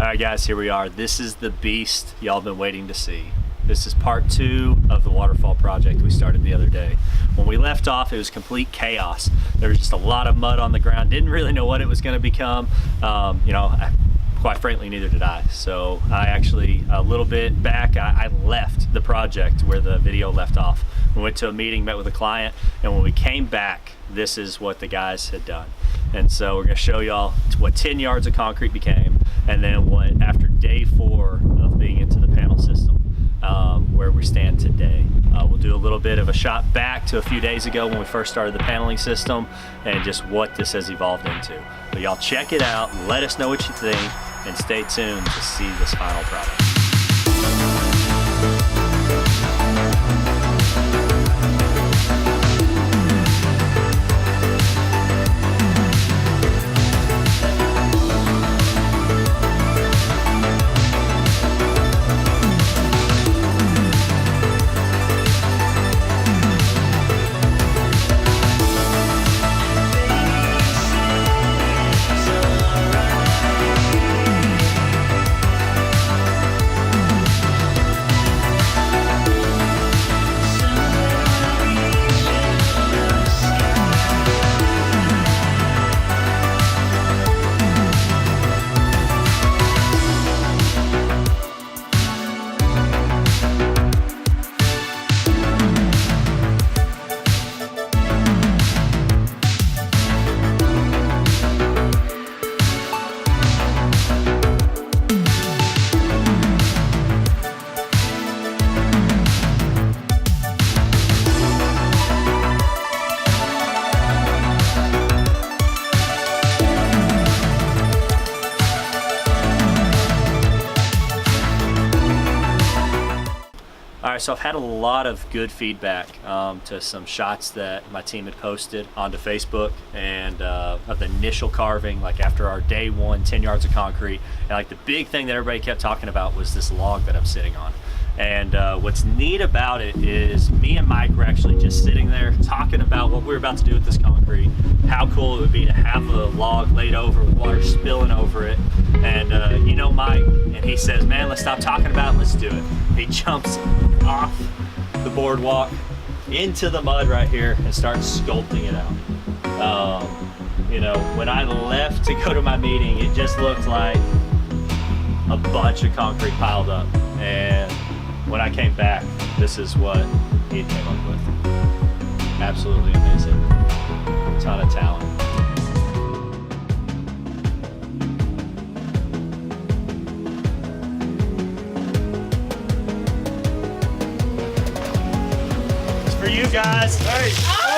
Alright guys, here we are. This is the beast y'all been waiting to see. This is part 2 of the waterfall project we started the other day. When we left off, it was complete chaos. There was just a lot of mud on the ground. Didn't really know what it was going to become. Quite frankly, neither did I. So I actually, a little bit back, I left the project where the video left off. We went to a meeting, met with a client, and when we came back, this is what the guys had done. And so we're going to show y'all what 10 yards of concrete became, and then what, after day 4 of being into the panel system, where we stand today. We'll do a little bit of a shot back to a few days ago when we first started the paneling system and just what this has evolved into. But y'all check it out, let us know what you think, and stay tuned to see this final product. Alright, so I've had a lot of good feedback to some shots that my team had posted onto Facebook, and of the initial carving, like after our day 1, 10 yards of concrete. And like the big thing that everybody kept talking about was this log that I'm sitting on. And what's neat about it is me and Mike were actually just sitting there talking about what we were about to do with this concrete, how cool it would be to have a log laid over with water spilling over it. And you know Mike, and he says, man, let's stop talking about it, let's do it. He jumps off the boardwalk into the mud right here and starts sculpting it out. You know, when I left to go to my meeting, it just looked like a bunch of concrete piled up. And when I came back, this is what he came up with. Absolutely amazing. A ton of talent. It's for you guys. Hey.